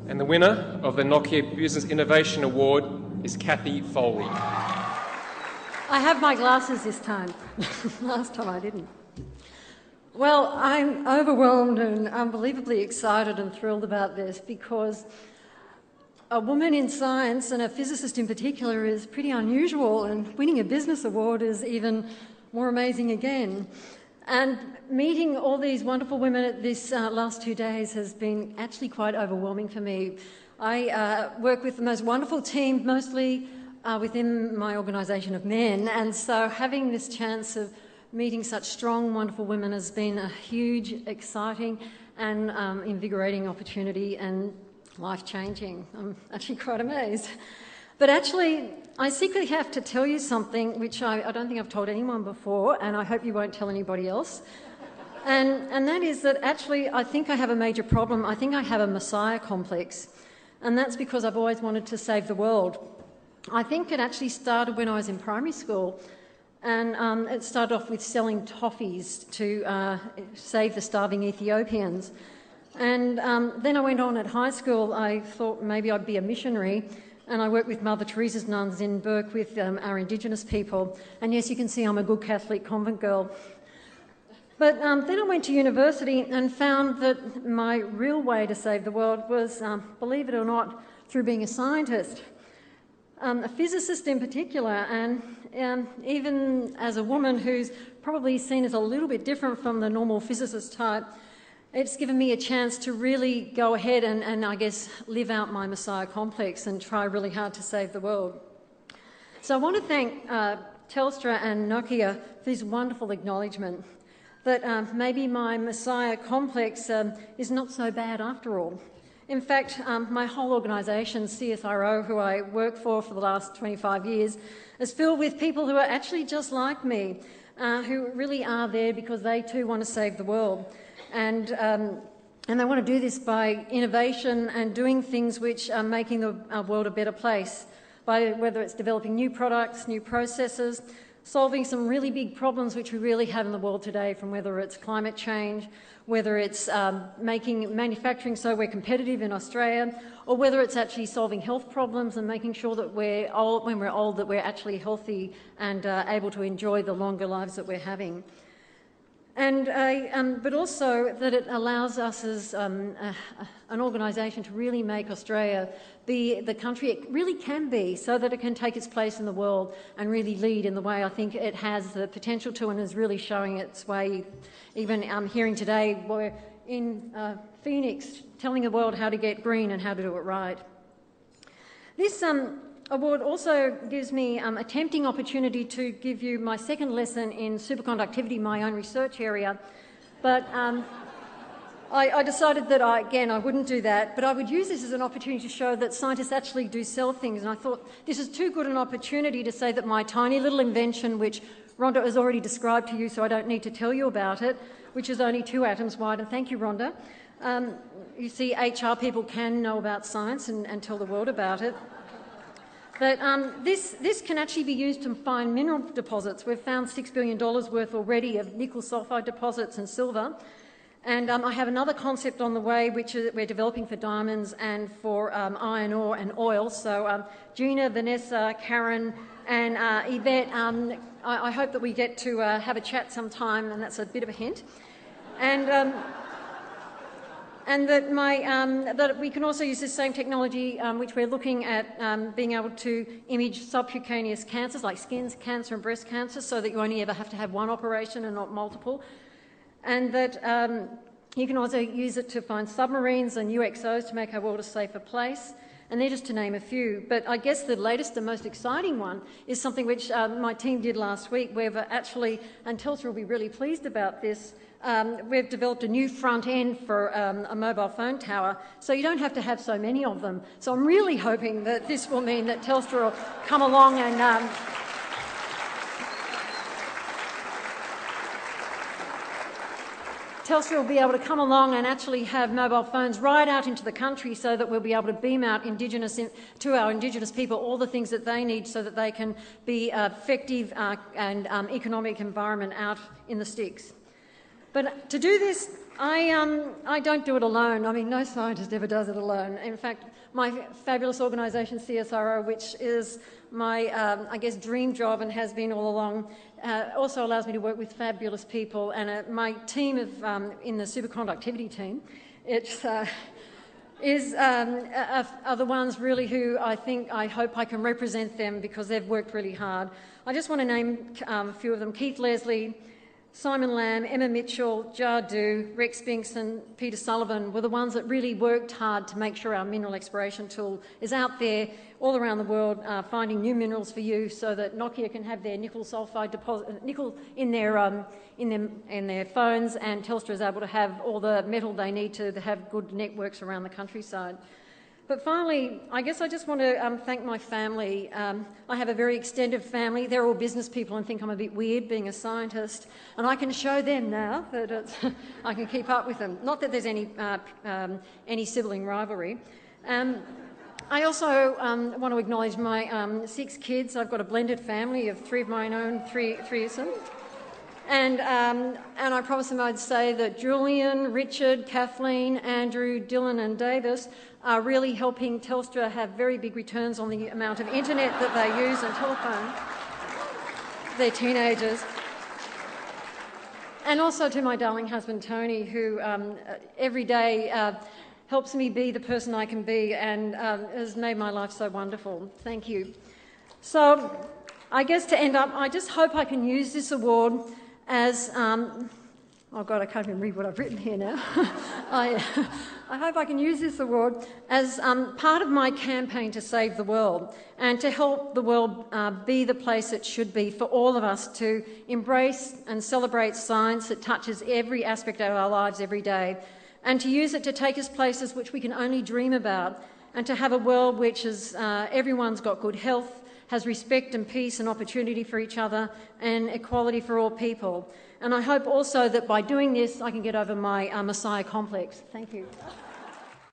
And the winner of the Nokia Business Innovation Award is Kathy Foley. I have my glasses this time. Last time I didn't. Well, I'm overwhelmed and unbelievably excited and thrilled about this because a woman in science, and a physicist in particular, is pretty unusual, and winning a business award is even more amazing again. And meeting all these wonderful women at this last 2 days has been actually quite overwhelming for me. I work with the most wonderful team, mostly within my organisation of men, and so having this chance of meeting such strong, wonderful women has been a huge, exciting and invigorating opportunity and life-changing. I'm actually quite amazed. But actually, I secretly have to tell you something which I don't think I've told anyone before, and I hope you won't tell anybody else. And that is that actually I think I have a major problem. I think I have a messiah complex, and that's because I've always wanted to save the world. I think it actually started when I was in primary school, and it started off with selling toffees to save the starving Ethiopians. And then I went on at high school. I thought maybe I'd be a missionary, and I worked with Mother Teresa's nuns in Burke with our Indigenous people. And yes, you can see I'm a good Catholic convent girl. But then I went to university and found that my real way to save the world was, believe it or not, through being a scientist. A physicist in particular, and even as a woman who's probably seen as a little bit different from the normal physicist type, it's given me a chance to really go ahead and I guess live out my messiah complex and try really hard to save the world. So I want to thank Telstra and Nokia for this wonderful acknowledgement that maybe my messiah complex is not so bad after all. In fact, my whole organisation, CSIRO, who I work for the last 25 years, is filled with people who are actually just like me, who really are there because they too want to save the world. And they want to do this by innovation and doing things which are making our world a better place, by whether it's developing new products, new processes, solving some really big problems which we really have in the world today, from whether it's climate change, whether it's making manufacturing so we're competitive in Australia, or whether it's actually solving health problems and making sure that when we're old, that we're actually healthy and able to enjoy the longer lives that we're having. And but also that it allows us as an organisation to really make Australia be the country it really can be, so that it can take its place in the world and really lead in the way I think it has the potential to, and is really showing its way. Even hearing today, we're in Phoenix telling the world how to get green and how to do it right. This award also gives me a tempting opportunity to give you my second lesson in superconductivity, my own research area, but I decided that I wouldn't do that, but I would use this as an opportunity to show that scientists actually do sell things, and I thought this is too good an opportunity to say that my tiny little invention, which Rhonda has already described to you, so I don't need to tell you about it, which is only 2 atoms wide, and thank you, Rhonda. You see, HR people can know about science and tell the world about it. But this can actually be used to find mineral deposits. We've found $6 billion worth already of nickel sulfide deposits and silver. And I have another concept on the way which we're developing for diamonds and for iron ore and oil. So Gina, Vanessa, Karen and Yvette, I hope that we get to have a chat sometime, and that's a bit of a hint. And that that we can also use this same technology, which we're looking at being able to image subcutaneous cancers like skin cancer and breast cancer, so that you only ever have to have one operation and not multiple. And that you can also use it to find submarines and UXOs to make our world a safer place. And they're just to name a few. But I guess the latest and most exciting one is something which my team did last week, where we've actually, and Telstra will be really pleased about this, we've developed a new front end for a mobile phone tower, so you don't have to have so many of them. So I'm really hoping that this will mean that Telstra will come along and Telstra will be able to come along and actually have mobile phones right out into the country, so that we'll be able to beam out to our Indigenous people all the things that they need, so that they can be effective and economic environment out in the sticks. But to do this, I don't do it alone. I mean, no scientist ever does it alone. In fact, my fabulous organisation, CSIRO, which is my, I guess, dream job and has been all along, also allows me to work with fabulous people. And my team in the superconductivity team, are the ones really who I hope I can represent them because they've worked really hard. I just want to name a few of them: Keith Leslie, Simon Lamb, Emma Mitchell, Jardu, Rex Binkson, Peter Sullivan were the ones that really worked hard to make sure our mineral exploration tool is out there all around the world, finding new minerals for you, so that Nokia can have their nickel sulfide deposit, nickel in their phones, and Telstra is able to have all the metal they need to have good networks around the countryside. But finally, I guess I just want to thank my family. I have a very extended family. They're all business people and think I'm a bit weird being a scientist, and I can show them now that I can keep up with them. Not that there's any sibling rivalry. I also want to acknowledge my 6 kids. I've got a blended family of 3 of my own, 3 of them. And I promised them I'd say that Julian, Richard, Kathleen, Andrew, Dylan and Davis are really helping Telstra have very big returns on the amount of internet that they use and telephone. They're teenagers. And also to my darling husband Tony, who every day helps me be the person I can be and has made my life so wonderful. Thank you. So I guess to end up, I just hope I can use this award as, oh God, I can't even read what I've written here now. I hope I can use this award as part of my campaign to save the world and to help the world be the place it should be for all of us to embrace and celebrate science that touches every aspect of our lives every day, and to use it to take us places which we can only dream about, and to have a world which is everyone's got good health, has respect and peace and opportunity for each other, and equality for all people. And I hope also that by doing this I can get over my Messiah complex. Thank you.